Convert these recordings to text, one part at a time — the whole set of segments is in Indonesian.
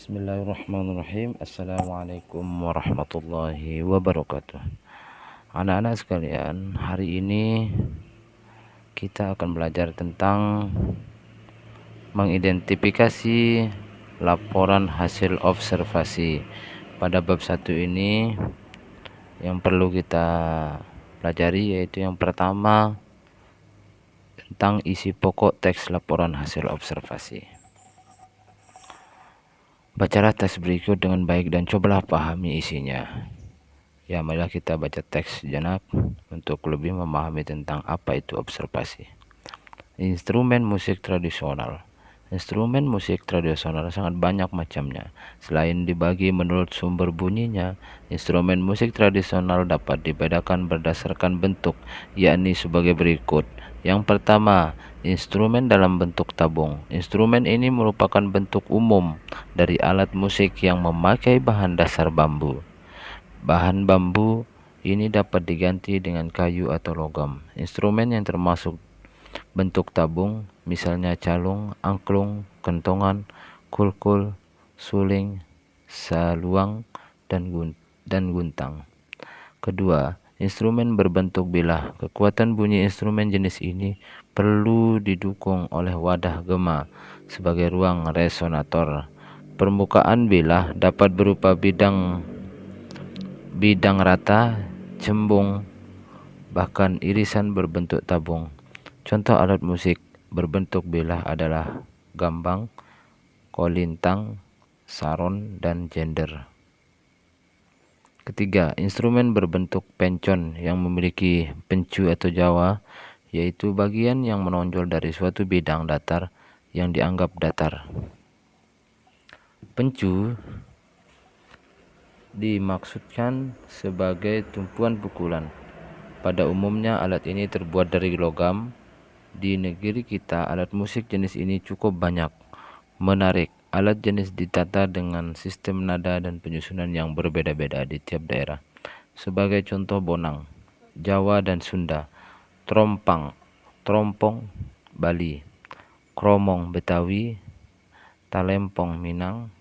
Bismillahirrahmanirrahim. Assalamualaikum warahmatullahi wabarakatuh. Anak-anak sekalian, hari ini kita akan belajar tentang mengidentifikasi laporan hasil observasi. Pada bab 1 ini yang perlu kita pelajari yaitu yang pertama tentang isi pokok teks laporan hasil observasi. Bacalah teks berikut dengan baik dan cobalah pahami isinya. Ya, marilah kita baca teks sejenak untuk lebih memahami tentang apa itu observasi. Instrumen musik tradisional. Instrumen musik tradisional sangat banyak macamnya. Selain dibagi menurut sumber bunyinya, instrumen musik tradisional dapat dibedakan berdasarkan bentuk, yakni sebagai berikut. Yang pertama, instrumen dalam bentuk tabung. Instrumen ini merupakan bentuk umum dari alat musik yang memakai bahan dasar bambu. Bahan bambu ini dapat diganti dengan kayu atau logam. Instrumen yang termasuk bentuk tabung, misalnya calung, angklung, kentongan, kulkul, suling, saluang, dan guntang. Kedua, instrumen berbentuk bilah. Kekuatan bunyi instrumen jenis ini perlu didukung oleh wadah gema sebagai ruang resonator. Permukaan bilah dapat berupa bidang rata, cembung, bahkan irisan berbentuk tabung. Contoh alat musik berbentuk bilah adalah gambang, kolintang, saron, dan gender. Ketiga, instrumen berbentuk pencon yang memiliki pencu atau jawa, yaitu bagian yang menonjol dari suatu bidang datar yang dianggap datar. Pencu dimaksudkan sebagai tumpuan pukulan. Pada umumnya alat ini terbuat dari logam. Di negeri kita alat musik jenis ini cukup banyak. Menarik, alat jenis ditata dengan sistem nada dan penyusunan yang berbeda-beda di tiap daerah. Sebagai contoh bonang, Jawa dan Sunda, trompong, Bali, kromong Betawi, talempong Minang,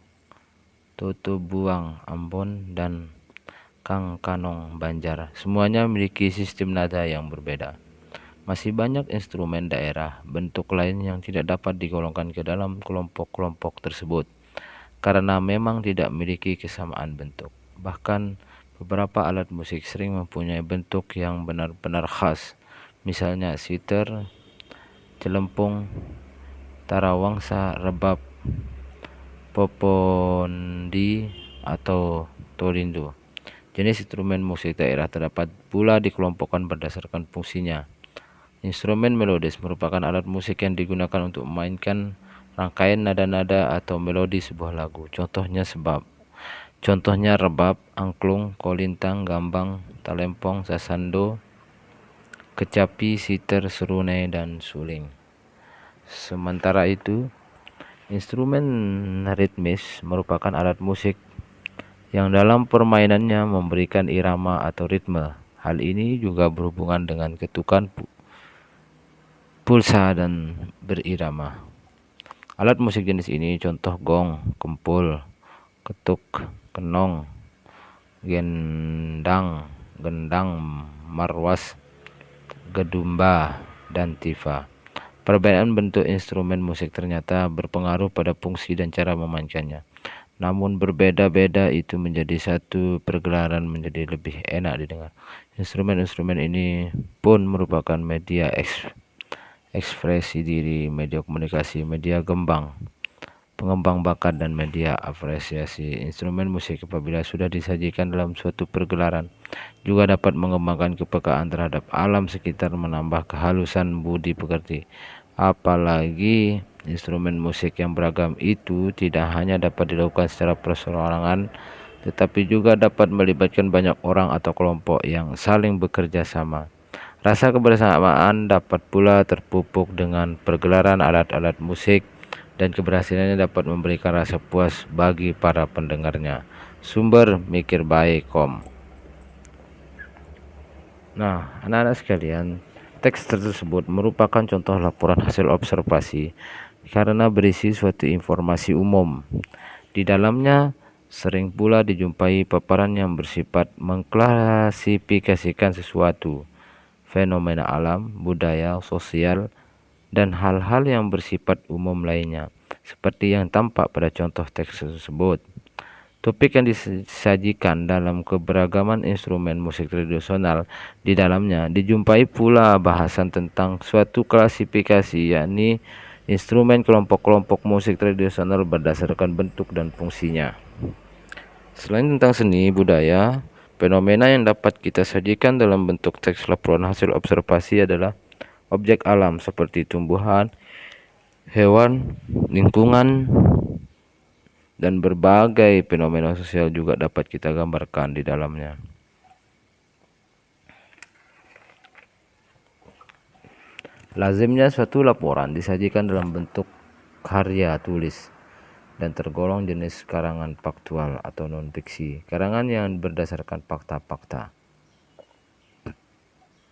tutubuang Ambon, dan kangkanong Banjar. Semuanya memiliki sistem nada yang berbeda. Masih banyak instrumen daerah bentuk lain yang tidak dapat digolongkan ke dalam kelompok-kelompok tersebut karena memang tidak memiliki kesamaan bentuk. Bahkan beberapa alat musik sering mempunyai bentuk yang benar-benar khas, misalnya sitar, celempung, tarawangsa, rebab, popondi, atau torindo. Jenis instrumen musik daerah terdapat pula dikelompokkan berdasarkan fungsinya. Instrumen melodis merupakan alat musik yang digunakan untuk memainkan rangkaian nada-nada atau melodi sebuah lagu. Contohnya rebab, angklung, kolintang, gambang, talempong, sasando, kecapi, sitar, serunai, dan suling. Sementara itu, instrumen ritmis merupakan alat musik yang dalam permainannya memberikan irama atau ritme. Hal ini juga berhubungan dengan ketukan pulsa dan berirama. Alat musik jenis ini contoh gong, kempul, ketuk, kenong, gendang, marwas, gedumba, dan tifa. Perbedaan bentuk instrumen musik ternyata berpengaruh pada fungsi dan cara memainkannya. Namun berbeda-beda itu menjadi satu pergelaran menjadi lebih enak didengar. Instrumen-instrumen ini pun merupakan media ekspresi diri, media komunikasi, media pengembang bakat, dan media apresiasi. Instrumen musik apabila sudah disajikan dalam suatu pergelaran juga dapat mengembangkan kepekaan terhadap alam sekitar, menambah kehalusan budi pekerti. Apalagi instrumen musik yang beragam itu tidak hanya dapat dilakukan secara perseorangan, tetapi juga dapat melibatkan banyak orang atau kelompok yang saling bekerja sama. Rasa kebersamaan dapat pula terpupuk dengan pergelaran alat-alat musik, dan keberhasilannya dapat memberikan rasa puas bagi para pendengarnya. Sumber mikirbaik.com. Nah, anak-anak sekalian, teks tersebut merupakan contoh laporan hasil observasi karena berisi suatu informasi umum Di dalamnya sering pula dijumpai paparan yang bersifat mengklasifikasikan sesuatu, fenomena alam, budaya, sosial, dan hal-hal yang bersifat umum lainnya, seperti yang tampak pada contoh teks tersebut. Topik yang disajikan dalam keberagaman instrumen musik tradisional, di dalamnya dijumpai pula bahasan tentang suatu klasifikasi, yakni instrumen kelompok-kelompok musik tradisional berdasarkan bentuk dan fungsinya. Selain tentang seni budaya, fenomena yang dapat kita sajikan dalam bentuk teks laporan hasil observasi adalah objek alam seperti tumbuhan, hewan, lingkungan, dan berbagai fenomena sosial juga dapat kita gambarkan di dalamnya. Lazimnya suatu laporan disajikan dalam bentuk karya tulis dan tergolong jenis karangan faktual atau non-fiksi, karangan yang berdasarkan fakta-fakta.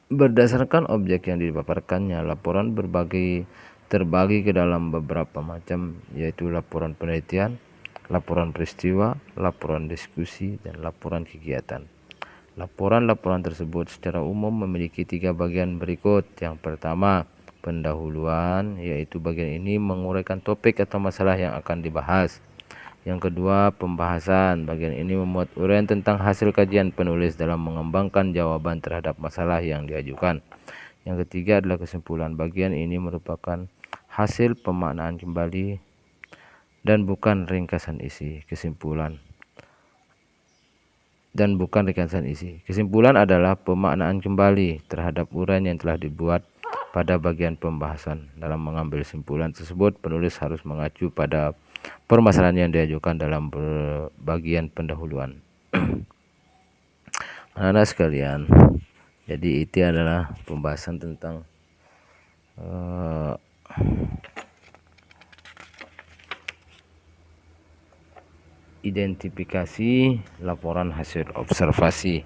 Berdasarkan objek yang dipaparkannya, laporan terbagi ke dalam beberapa macam, yaitu laporan penelitian, laporan peristiwa, laporan diskusi, dan laporan kegiatan. Laporan-laporan tersebut secara umum memiliki 3 bagian berikut. Yang pertama, pendahuluan, yaitu bagian ini menguraikan topik atau masalah yang akan dibahas. Yang kedua, pembahasan. Bagian ini memuat uraian tentang hasil kajian penulis dalam mengembangkan jawaban terhadap masalah yang diajukan. Yang ketiga adalah kesimpulan. Bagian ini merupakan hasil pemaknaan kembali dan bukan ringkasan isi. Kesimpulan adalah pemaknaan kembali terhadap uraian yang telah dibuat pada bagian pembahasan. Dalam mengambil kesimpulan tersebut, penulis harus mengacu pada permasalahan yang diajukan dalam bagian pendahuluan. Anak-anak sekalian, jadi itu adalah pembahasan tentang identifikasi laporan hasil observasi.